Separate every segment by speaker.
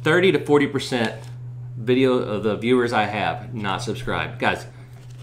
Speaker 1: 30 to 40% video of the viewers I have not subscribed. Guys,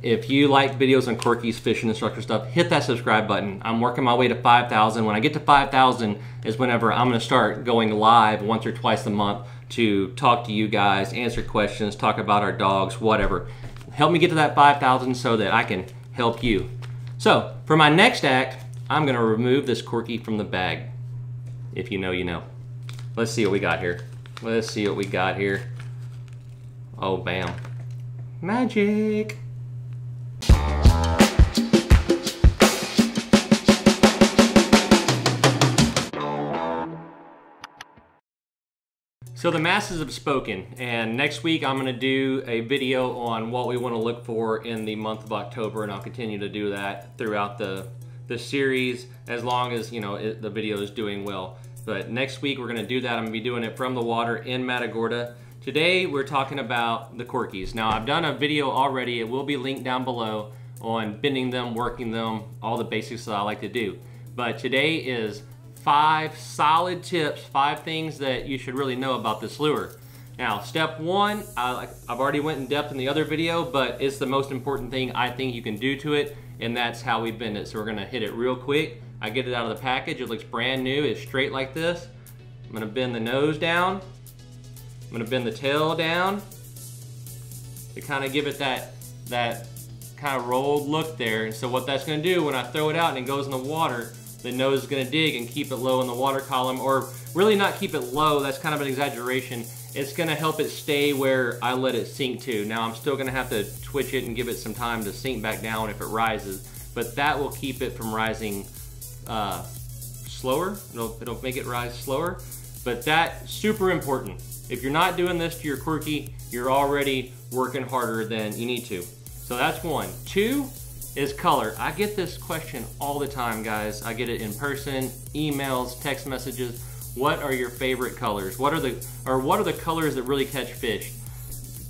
Speaker 1: if you like videos on Corky's fishing instructor stuff, hit that subscribe button. I'm working my way to 5,000. When I get to 5,000 is whenever I'm gonna start going live once or twice a month to talk to you guys, answer questions, talk about our dogs, whatever. Help me get to that 5,000 so that I can help you. So for my next act, I'm gonna remove this Corky from the bag. If you know, you know. Let's see what we got here. Let's see what we got here. Oh, bam. Magic. So the masses have spoken, and next week I'm going to do a video on what we want to look for in the month of October, and I'll continue to do that throughout the series as long as, you know, the video is doing well. But next week we're going to do that. I'm going to be doing it from the water in Matagorda. Today we're talking about the Corkies. Now I've done a video already, it will be linked down below, on bending them, working them, all the basics that I like to do. But today is 5 solid tips, 5 things that you should really know about this lure. Now, step 1, I've already went in depth in the other video, but it's the most important thing I think you can do to it, and that's how we bend it. So we're gonna hit it real quick. I get it out of the package, it looks brand new, it's straight like this. I'm gonna bend the nose down. I'm gonna bend the tail down to kind of give it that kind of rolled look there. And so what that's gonna do when I throw it out and it goes in the water, the nose is going to dig and keep it low in the water column, or really not keep it low, that's kind of an exaggeration. It's going to help it stay where I let it sink to. Now I'm still going to have to twitch it and give it some time to sink back down if it rises, but that will keep it from rising slower. It'll make it rise slower, but that's super important. If you're not doing this to your Corky, you're already working harder than you need to. So that's 1. 2 is color. I get this question all the time, guys. I get it in person, emails, text messages. What are your favorite colors? What are the colors that really catch fish?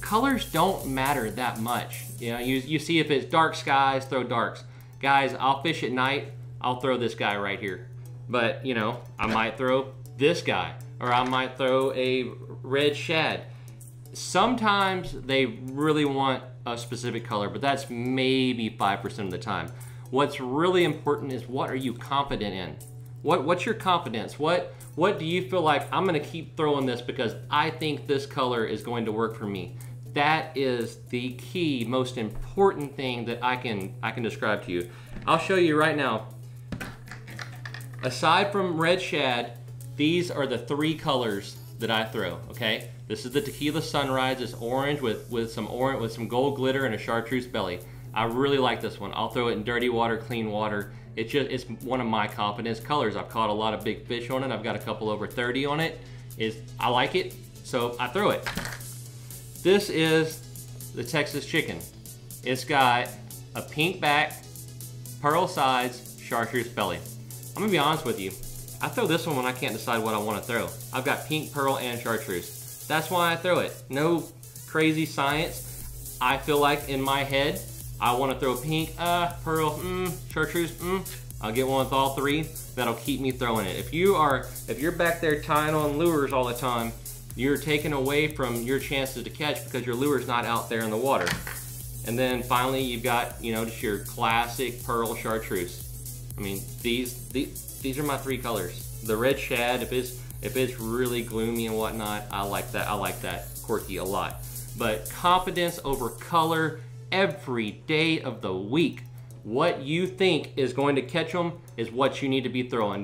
Speaker 1: Colors don't matter that much. You know, you see if it's dark skies, throw darks. Guys, I'll fish at night, I'll throw this guy right here. But, you know, I might throw this guy, or I might throw a red shad. Sometimes they really want a specific color, but that's maybe 5% of the time. What's really important is, what are you confident in? What's your confidence? What do you feel like, I'm gonna keep throwing this because I think this color is going to work for me? That is the key, most important thing that I can describe to you. I'll show you right now. Aside from red shad, these are the 3 colors that I throw, okay? This is the Tequila Sunrise. It's orange with some gold glitter and a chartreuse belly. I really like this one. I'll throw it in dirty water, clean water. It's one of my confidence colors. I've caught a lot of big fish on it. I've got a couple over 30 on it. I like it, so I throw it. This is the Texas Chicken. It's got a pink back, pearl sides, chartreuse belly. I'm gonna be honest with you. I throw this one when I can't decide what I want to throw. I've got pink, pearl, and chartreuse. That's why I throw it. No crazy science. I feel like in my head, I want to throw pink, pearl, chartreuse, I'll get one with all 3. That'll keep me throwing it. If you're back there tying on lures all the time, you're taking away from your chances to catch because your lure's not out there in the water. And then finally, you've got, you know, just your classic pearl chartreuse. I mean, these are my 3 colors. The red shad, if it's really gloomy and whatnot, I like that. I like that Corky a lot. But confidence over color every day of the week. What you think is going to catch them is what you need to be throwing.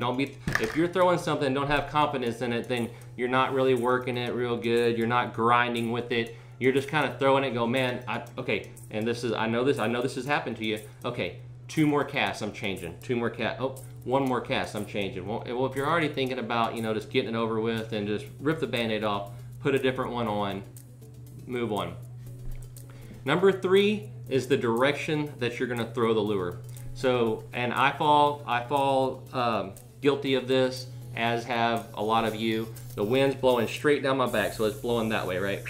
Speaker 1: If you're throwing something and don't have confidence in it, then you're not really working it real good. You're not grinding with it. You're just kind of throwing it and go, man, okay, and I know this has happened to you. Okay, 2 more casts, I'm changing. 2 more casts, oh, 1 more cast, I'm changing. Well, if you're already thinking about, you know, just getting it over with and just rip the Band-Aid off, put a different one on, move on. Number 3 is the direction that you're gonna throw the lure. So, and I fall guilty of this, as have a lot of you. The wind's blowing straight down my back, so it's blowing that way, right?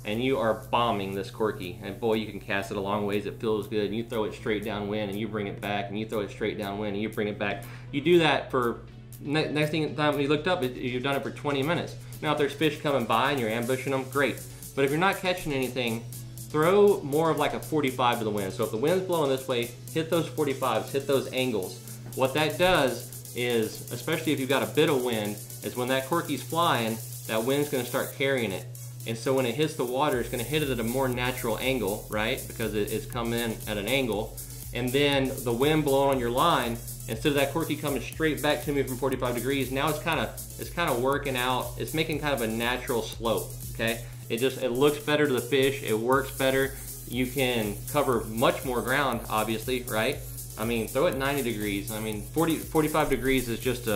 Speaker 1: And you are bombing this Corky, and boy, you can cast it a long ways. It feels good, and you throw it straight downwind, and you bring it back, and you throw it straight downwind, and you bring it back. You do that for next time you looked up, you've done it for 20 minutes. Now if there's fish coming by and you're ambushing them, great. But if you're not catching anything, throw more of like a 45 to the wind. So if the wind's blowing this way, hit those 45s, hit those angles. What that does is, especially if you've got a bit of wind, is when that Corky's flying, that wind's gonna start carrying it. And so when it hits the water, it's gonna hit it at a more natural angle, right? Because it's coming in at an angle. And then the wind blowing on your line, instead of that Corky coming straight back to me from 45 degrees, now it's kind of working out, it's making kind of a natural slope, okay? It looks better to the fish, it works better. You can cover much more ground, obviously, right? I mean, throw it 90 degrees. I mean, 45 degrees is just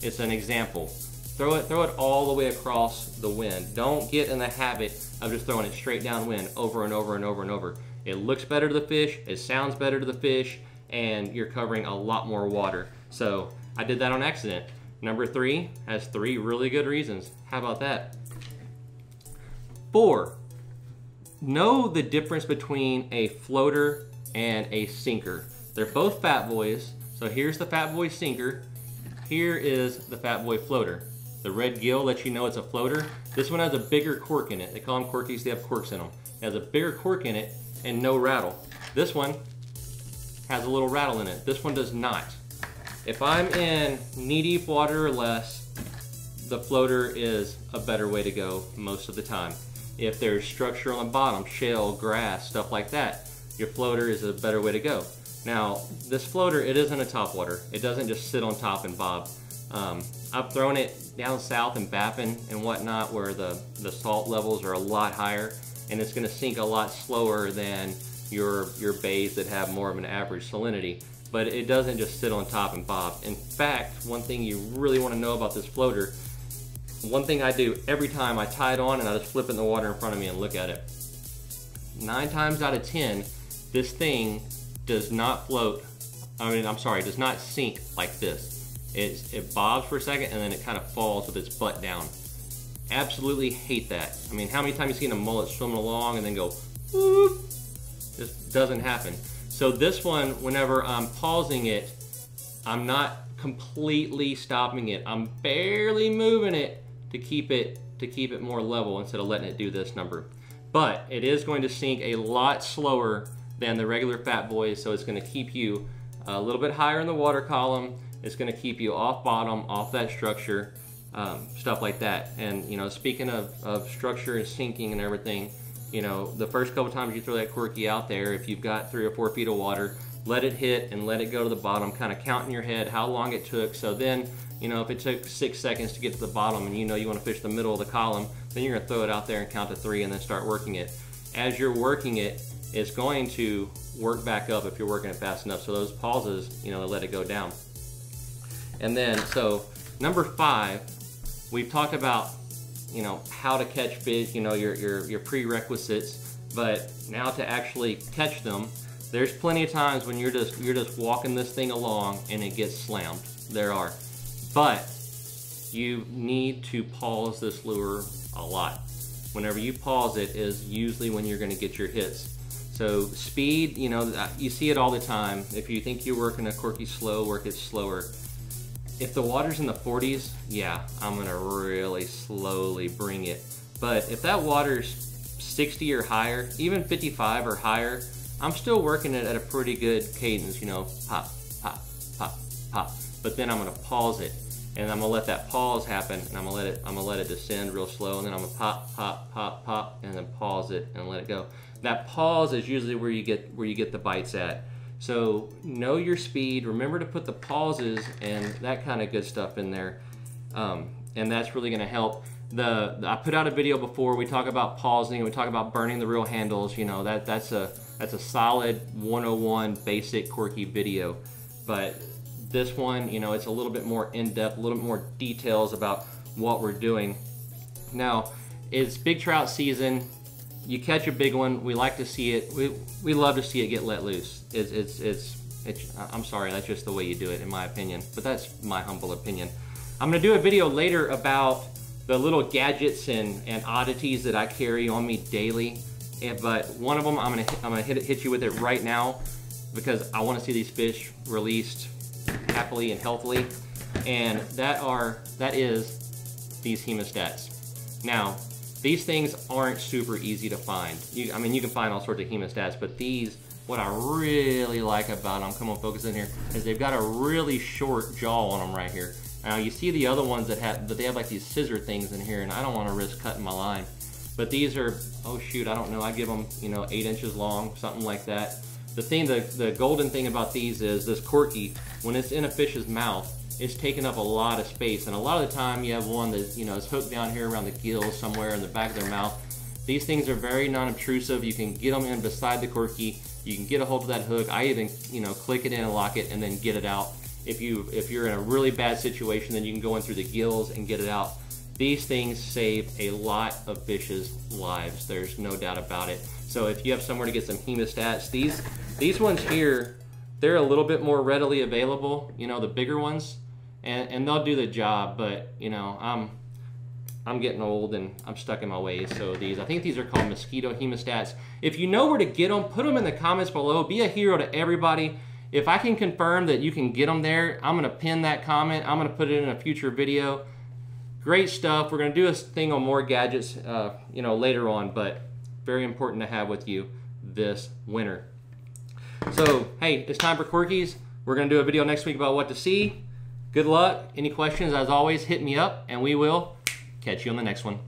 Speaker 1: it's an example. Throw it all the way across the wind. Don't get in the habit of just throwing it straight downwind over and over and over and over. It looks better to the fish, it sounds better to the fish, and you're covering a lot more water. So I did that on accident. Number 3 has 3 really good reasons. How about that? 4, know the difference between a floater and a sinker. They're both fat boys. So here's the fat boy sinker. Here is the fat boy floater. The red gill lets you know it's a floater. This one has a bigger cork in it. They call them Corkies, they have corks in them. It has a bigger cork in it and no rattle. This one has a little rattle in it. This one does not. If I'm in knee-deep water or less, the floater is a better way to go most of the time. If there's structure on the bottom, shale, grass, stuff like that, your floater is a better way to go. Now, this floater, it isn't a topwater. It doesn't just sit on top and bob. I've thrown it down south in Baffin and whatnot where the salt levels are a lot higher, and it's gonna sink a lot slower than your bays that have more of an average salinity. But it doesn't just sit on top and bob. In fact, one thing you really wanna know about this floater, one thing I do every time, I tie it on and I just flip it in the water in front of me and look at it. 9 times out of 10, this thing does not float, does not sink like this. It bobs for a second and then it kind of falls with its butt down. Absolutely hate that. I mean, how many times have you seen a mullet swimming along and then go, whoop? Just doesn't happen. So this one, whenever I'm pausing it, I'm not completely stopping it. I'm barely moving it to keep it more level instead of letting it do this number. But it is going to sink a lot slower than the regular fat boys, so it's going to keep you a little bit higher in the water column. It's going to keep you off bottom, off that structure, stuff like that. And you know, speaking of structure and sinking and everything, you know, the first couple times you throw that Corky out there, if you've got 3 or 4 feet of water, let it hit and let it go to the bottom, kind of count in your head how long it took. So then, you know, if it took 6 seconds to get to the bottom and you know you want to fish the middle of the column, then you're going to throw it out there and count to 3 and then start working it. As you're working it, it's going to work back up if you're working it fast enough. So those pauses, you know, let it go down. And then, so number 5, we've talked about, you know, how to catch fish, you know, your prerequisites, but now to actually catch them, there's plenty of times when you're just walking this thing along and it gets slammed. There are. But you need to pause this lure a lot. Whenever you pause it is usually when you're gonna get your hits. So speed, you know, you see it all the time. If you think you're working a Corky slow, work it slower. If the water's in the 40s, yeah, I'm gonna really slowly bring it. But if that water's 60 or higher, even 55 or higher, I'm still working it at a pretty good cadence, you know, pop, pop, pop, pop. But then I'm gonna pause it, and I'm gonna let that pause happen, and I'm gonna let it descend real slow, and then I'm gonna pop, pop, pop, pop, and then pause it and let it go. That pause is usually where you get the bites at. So know your speed, remember to put the pauses and that kind of good stuff in there. And that's really gonna help. I put out a video before, we talk about pausing, we talk about burning the reel handles, you know, that's a solid 101 basic Corky video. But this one, you know, it's a little bit more in-depth, a little bit more details about what we're doing. Now, it's big trout season. You catch a big one, we like to see it, we love to see it get let loose. I'm sorry, that's just the way you do it in my opinion, but that's my humble opinion. I'm gonna do a video later about the little gadgets and oddities that I carry on me daily, but one of them I'm gonna hit you with it right now because I wanna see these fish released happily and healthily, and that is these hemostats. Now, these things aren't super easy to find. I mean, you can find all sorts of hemostats, but these, what I really like about them, come on, focus in here, is they've got a really short jaw on them right here. Now, you see the other ones that they have like these scissor things in here, and I don't want to risk cutting my line. But these are, oh shoot, I don't know, I give them, you know, 8 inches long, something like that. The golden thing about these is this Corky, when it's in a fish's mouth, it's taking up a lot of space. And a lot of the time you have one that, you know, is hooked down here around the gills somewhere in the back of their mouth. These things are very non-obtrusive. You can get them in beside the Corky. You can get a hold of that hook. I even, you know, click it in and lock it and then get it out. If you're in a really bad situation, then you can go in through the gills and get it out. These things save a lot of fish's lives. There's no doubt about it. So if you have somewhere to get some hemostats, these ones here, they're a little bit more readily available, you know, the bigger ones, and they'll do the job. But you know, I'm getting old and I'm stuck in my ways. So I think these are called mosquito hemostats. If you know where to get them, put them in the comments below. Be a hero to everybody. If I can confirm that you can get them there, I'm gonna pin that comment. I'm gonna put it in a future video. Great stuff. We're gonna do a thing on more gadgets, you know, later on, but very important to have with you this winter. So, hey, it's time for Corkies. We're gonna do a video next week about what to see. Good luck. Any questions, as always, hit me up, and we will catch you on the next one.